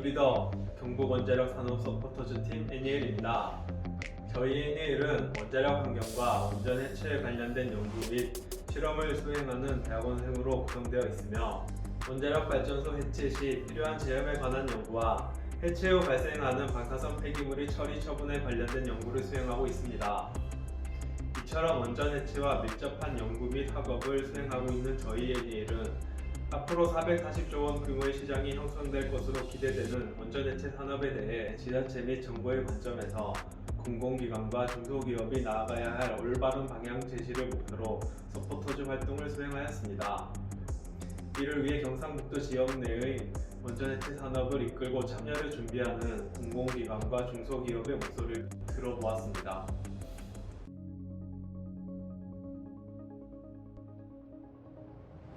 리더 경북원자력 산업 서포터즈 팀 애니엘입니다. 저희 애니엘은 원자력 환경과 원전 해체에 관련된 연구 및 실험을 수행하는 대학원생으로 구성되어 있으며 원자력 발전소 해체 시 필요한 제염에 관한 연구와 해체 후 발생하는 방사성 폐기물의 처리 처분에 관련된 연구를 수행하고 있습니다. 이처럼 원전 해체와 밀접한 연구 및 학업을 수행하고 있는 저희 애니엘은 앞으로 440조 원 규모의 시장이 형성될 것으로 기대되는 원전 해체 산업에 대해 지자체 및 정부의 관점에서 공공기관과 중소기업이 나아가야 할 올바른 방향 제시를 목표로 서포터즈 활동을 수행하였습니다. 이를 위해 경상북도 지역 내의 원전 해체 산업을 이끌고 참여를 준비하는 공공기관과 중소기업의 목소리를 들어보았습니다.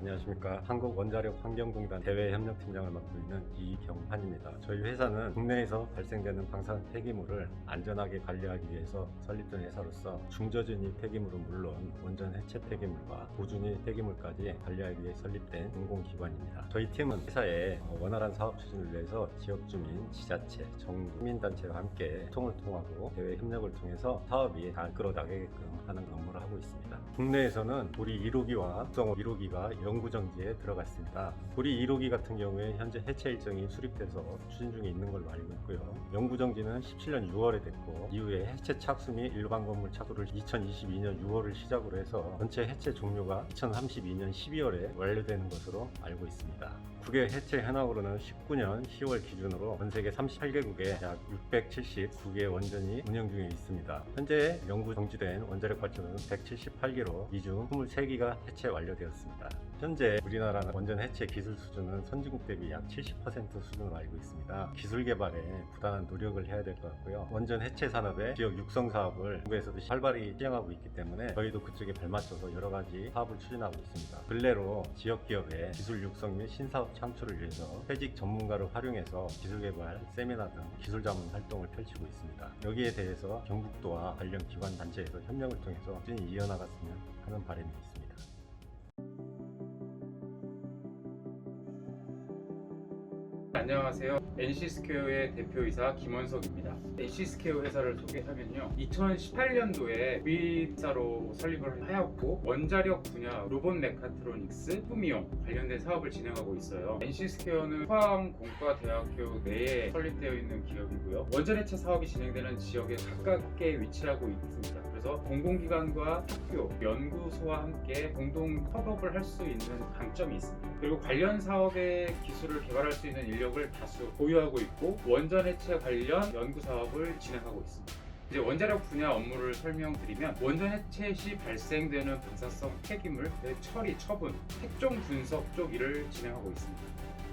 안녕하십니까. 한국원자력환경공단 대외협력팀장을 맡고 있는 이경환입니다. 저희 회사는 국내에서 발생되는 방사능 폐기물을 안전하게 관리하기 위해서 설립된 회사로서 중저준위 폐기물은 물론 원전 해체 폐기물과 고준위 폐기물까지 관리하기 위해 설립된 공공기관입니다. 저희 팀은 회사의 원활한 사업 추진을 위해서 지역주민, 지자체, 정부, 시민단체와 함께 소통을 통하고 대외협력을 통해서 사업이 잘 끌어나가게끔 하는 업무를 하고 있습니다. 국내에서는 우리 1호기와 국성 1호기가 연구정지에 들어갔습니다. 우리 1호기 같은 경우에 현재 해체 일정이 수립돼서 추진 중에 있는 걸로 알고 있고요. 연구정지는 17년 6월에 됐고 이후에 해체 착수 및 일반 건물 착수를 2022년 6월을 시작으로 해서 전체 해체 종료가 2032년 12월에 완료되는 것으로 알고 있습니다. 국외 해체 현황으로는 19년 10월 기준으로 전 세계 38개국에 약 679개의 원전이 운영 중에 있습니다. 현재 연구 정지된 원자력 발전소는 178개로 이 중 23기가 해체 완료되었습니다. 현재 우리나라는 원전 해체 기술 수준은 선진국 대비 약 70% 수준으로 알고 있습니다. 기술 개발에 부단한 노력을 해야 될 것 같고요. 원전 해체 산업의 지역 육성 사업을 정부에서도 활발히 시행하고 있기 때문에 저희도 그쪽에 발맞춰서 여러 가지 사업을 추진하고 있습니다. 근래로 지역 기업의 기술 육성 및 신사업 창출을 위해서 퇴직 전문가를 활용해서 기술 개발, 세미나 등 기술 자문 활동을 펼치고 있습니다. 여기에 대해서 경북도와 관련 기관 단체에서 협력을 통해서 꾸준히 이어나갔으면 하는 바람이 있습니다. 안녕하세요. NC스퀘어의 대표이사 김원석입니다. NC스퀘어 회사를 소개하면요, 2018년도에 구입사로 설립을 하였고 원자력 분야 로봇 메카트로닉스, 후미용 관련된 사업을 진행하고 있어요. NC스퀘어는 포항공과대학교 내에 설립되어 있는 기업이고요. 원전 해체 사업이 진행되는 지역에 가깝게 위치하고 있습니다. 그래서 공공기관과 학교, 연구소와 함께 공동 협업을 할 수 있는 강점이 있습니다. 그리고 관련 사업의 기술을 개발할 수 있는 인력을 다수 보유하고 있고 원전 해체 관련 연구 사업을 진행하고 있습니다. 이제 원자력 분야 업무를 설명드리면 원전 해체 시 발생되는 방사성 폐기물 처리, 처분, 택종 분석 쪽 일을 진행하고 있습니다.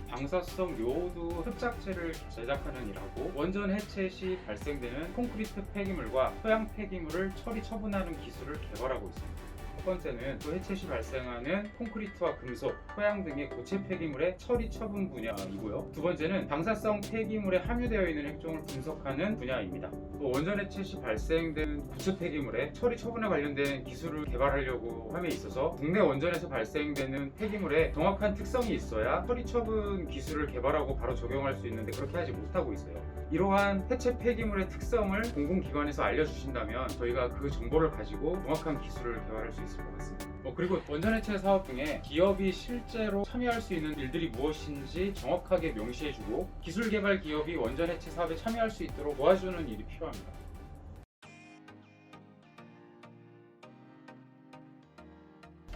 방사성 요오드 흡착제를 제작하는 일하고 원전 해체 시 발생되는 콘크리트 폐기물과 토양 폐기물을 처리 처분하는 기술을 개발하고 있습니다. 첫 번째는 또 해체 시 발생하는 콘크리트와 금속, 토양 등의 고체 폐기물의 처리 처분 분야이고요. 두 번째는 방사성 폐기물에 함유되어 있는 핵종을 분석하는 분야입니다. 또 원전 해체 시 발생되는 고체 폐기물의 처리 처분에 관련된 기술을 개발하려고 함에 있어서 국내 원전에서 발생되는 폐기물에 정확한 특성이 있어야 처리 처분 기술을 개발하고 바로 적용할 수 있는데 그렇게 하지 못하고 있어요. 이러한 해체 폐기물의 특성을 공공기관에서 알려주신다면 저희가 그 정보를 가지고 정확한 기술을 개발할 수 있을 것 같습니다. 그리고 원전 해체 사업 중에 기업이 실제로 참여할 수 있는 일들이 무엇인지 정확하게 명시해주고 기술 개발 기업이 원전 해체 사업에 참여할 수 있도록 도와주는 일이 필요합니다.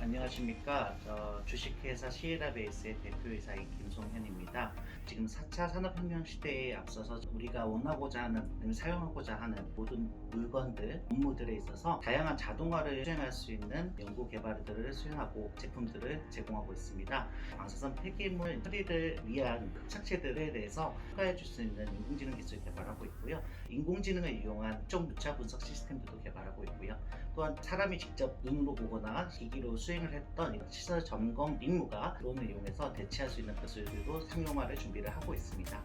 안녕하십니까. 주식회사 시에라베이스의 대표이사인 김송현입니다. 지금 4차 산업혁명 시대에 앞서서 우리가 원하고자 하는, 사용하고자 하는 모든 물건들, 업무들에 있어서 다양한 자동화를 수행할 수 있는 연구 개발들을 수행하고 제품들을 제공하고 있습니다. 방사성 폐기물 처리를 위한 흡착제들에 대해서 추가해 줄 수 있는 인공지능 기술 개발하고 있고요. 인공지능을 이용한 특정 무차 분석 시스템들도 개발하고 있고요. 또한 사람이 직접 눈으로 보거나 기기로 수행을 했던 시설 점검 임무가 드론을 이용해서 대체할 수 있는 기술들도 상용화를 준비를 하고 있습니다.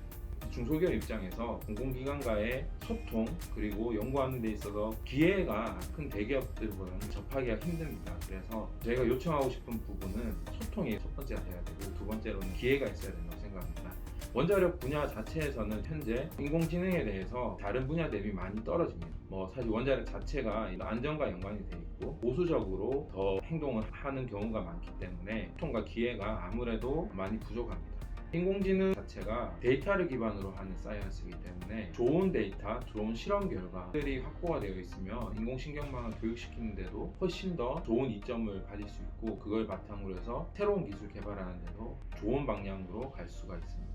중소기업 입장에서 공공기관과의 소통 그리고 연구하는 데 있어서 기회가 큰 대기업들보다는 접하기가 힘듭니다. 그래서 저희가 요청하고 싶은 부분은 소통이 첫 번째가 돼야 되고 두 번째로는 기회가 있어야 된다고 생각합니다. 원자력 분야 자체에서는 현재 인공지능에 대해서 다른 분야 대비 많이 떨어집니다. 사실 원자력 자체가 안전과 연관이 돼 있고 보수적으로 더 행동을 하는 경우가 많기 때문에 소통과 기회가 아무래도 많이 부족합니다. 인공지능 자체가 데이터를 기반으로 하는 사이언스이기 때문에 좋은 데이터, 좋은 실험 결과들이 확보가 되어 있으면 인공신경망을 교육시키는데도 훨씬 더 좋은 이점을 가질 수 있고 그걸 바탕으로 해서 새로운 기술 개발하는 데도 좋은 방향으로 갈 수가 있습니다.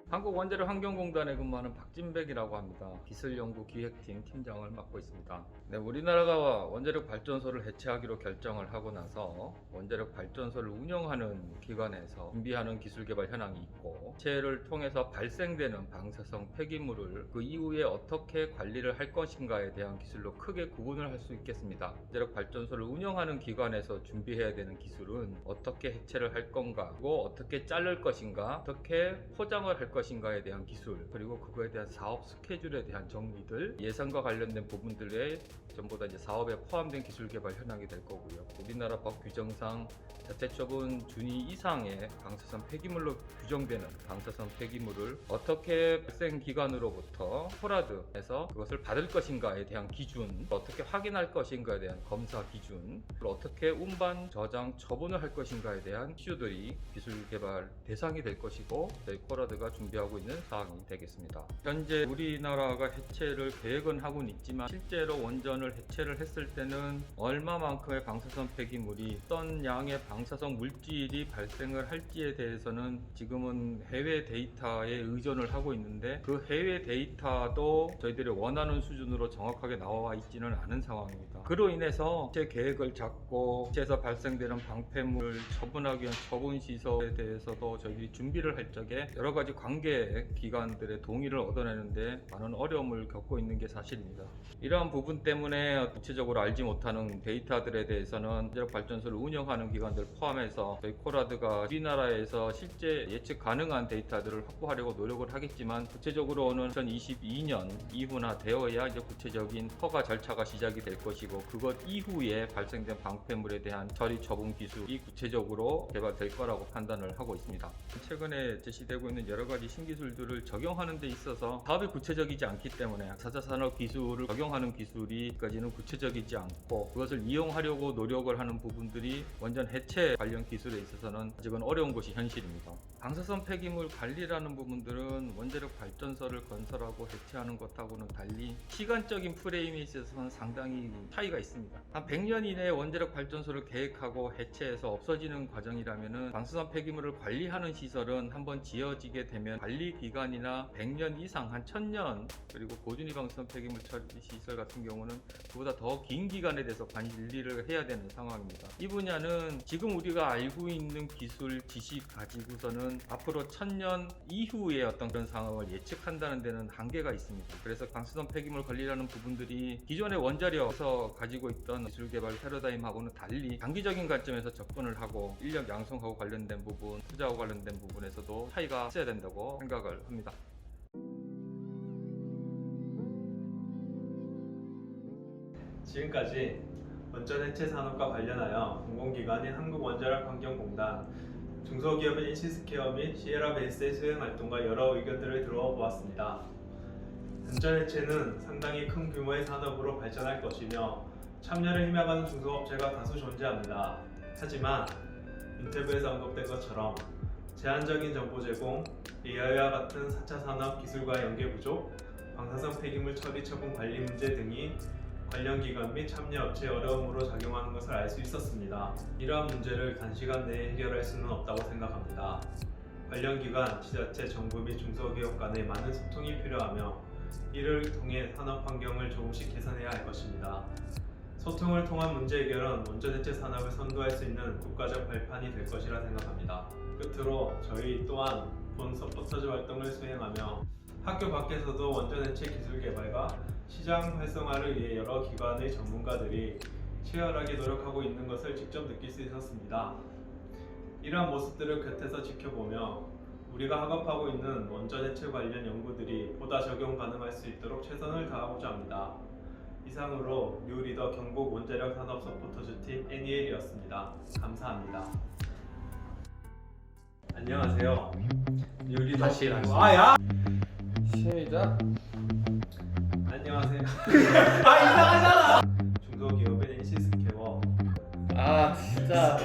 한국원자력환경공단에 근무하는 박진백이라고 합니다. 기술연구기획팀 팀장을 맡고 있습니다. 네, 우리나라가 원자력 발전소를 해체하기로 결정을 하고 나서 원자력 발전소를 운영하는 기관에서 준비하는 기술 개발 현황이 있고 해체를 통해서 발생되는 방사성 폐기물을 그 이후에 어떻게 관리를 할 것인가에 대한 기술로 크게 구분을 할 수 있겠습니다. 원자력 발전소를 운영하는 기관에서 준비해야 되는 기술은 어떻게 해체를 할 건가, 그리고 어떻게 자를 것인가, 어떻게 포장을 할 것인가에 대한 기술, 그리고 그거에 대한 사업 스케줄에 대한 정리들, 예산과 관련된 부분들에 전부 다 이제 사업에 포함된 기술 개발 현황이 될 거고요. 우리나라 법 규정상 자체적인 준위 이상의 방사선 폐기물로 규정되는 방사선 폐기물을 어떻게 발생 기관으로부터 포라드에서 그것을 받을 것인가에 대한 기준, 어떻게 확인할 것인가에 대한 검사 기준, 어떻게 운반, 저장, 처분을 할 것인가에 대한 이슈들이 기술 개발 대상이 될 것이고 저희 포라드가 준비하고 있는 사항이 되겠습니다. 현재 우리나라가 해체를 계획은 하고는 있지만 실제로 원전을 해체를 했을 때는 얼마만큼의 방사선 폐기물이 어떤 양의 방사성 물질이 발생을 할지에 대해서는 지금은 해외 데이터에 의존을 하고 있는데 그 해외 데이터도 저희들이 원하는 수준으로 정확하게 나와 있지는 않은 상황입니다. 그로 인해서 해체 계획을 잡고 해체에서 발생되는 방패물을 처분하기 위한 처분 시설에 대해서도 저희들이 준비를 할 적에 여러 가지 관계 기관들의 동의를 얻어내는데 많은 어려움을 겪고 있는 게 사실입니다. 이러한 부분 때문에 구체적으로 알지 못하는 데이터들에 대해서는 원자력 발전소를 운영하는 기관들 포함해서 저희 포라드가 우리나라에서 실제 예측 가능한 데이터들을 확보하려고 노력을 하겠지만 구체적으로는 2022년 이후나 되어야 이제 구체적인 허가 절차가 시작이 될 것이고 그것 이후에 발생된 방패물에 대한 처리 처분 기술이 구체적으로 개발될 거라고 판단을 하고 있습니다. 최근에 제시되고 있는 여러 가지 신기술들을 적용하는 데 있어서 사업이 구체적이지 않기 때문에 4차 산업 기술을 적용하는 기술이까지는 구체적이지 않고 그것을 이용하려고 노력을 하는 부분들이 원전 해체 관련 기술에 있어서는 아직은 어려운 것이 현실입니다. 방사선 폐기물 관리라는 부분들은 원자력 발전소를 건설하고 해체하는 것하고는 달리 시간적인 프레임에 있어서는 상당히 차이가 있습니다. 한 100년 이내에 원자력 발전소를 계획하고 해체해서 없어지는 과정이라면은 방사선 폐기물을 관리하는 시설은 한번 지어지게 되면 관리 기간이나 100년 이상 한 1000년 그리고 고준위 방사선 폐기물 처리 시설 같은 경우는 그보다 더 긴 기간에 대해서 관리를 해야 되는 상황입니다. 이 분야는 지금 우리가 알고 있는 기술 지식 가지고서는 앞으로 1000년 이후의 어떤 그런 상황을 예측한다는 데는 한계가 있습니다. 그래서 방사선 폐기물 관리라는 부분들이 기존의 원자력에서 가지고 있던 기술 개발 패러다임하고는 달리 장기적인 관점에서 접근을 하고 인력 양성하고 관련된 부분, 투자하고 관련된 부분에서도 차이가 있어야 된다고 생각을 합니다. 지금까지 원전 해체 산업과 관련하여 공공기관인 한국원자력환경공단, 중소기업인 인시스케어 및 시에라베이스의 수행활동과 여러 의견들을 들어보았습니다. 원전 해체는 상당히 큰 규모의 산업으로 발전할 것이며 참여를 희망하는 중소업체가 다수 존재합니다. 하지만 인터뷰에서 언급된 것처럼 제한적인 정보 제공, AI와 같은 4차 산업 기술과 연계 부족, 방사선 폐기물 처리 처분 관리 문제 등이 관련 기관 및 참여 업체의 어려움으로 작용하는 것을 알 수 있었습니다. 이러한 문제를 단시간 내에 해결할 수는 없다고 생각합니다. 관련 기관, 지자체, 정부 및 중소기업 간의 많은 소통이 필요하며 이를 통해 산업 환경을 조금씩 개선해야 할 것입니다. 소통을 통한 문제 해결은 원전 해체 산업을 선도할 수 있는 국가적 발판이 될 것이라 생각합니다. 끝으로 저희 또한 본 서포터즈 활동을 수행하며 학교 밖에서도 원전 해체 기술 개발과 시장 활성화를 위해 여러 기관의 전문가들이 치열하게 노력하고 있는 것을 직접 느낄 수 있었습니다. 이러한 모습들을 곁에서 지켜보며 우리가 학업하고 있는 원전 해체 관련 연구들이 보다 적용 가능할 수 있도록 최선을 다하고자 합니다. 이상으로 뉴리더 경북 원자력 산업 서포터즈팀 애니엘이었습니다. 감사합니다. 안녕하세요. 뉴리더 다시. 아야. 시작. 안녕하세요. 아 이상하잖아. 중소기업의 NC스퀘어 아 진짜.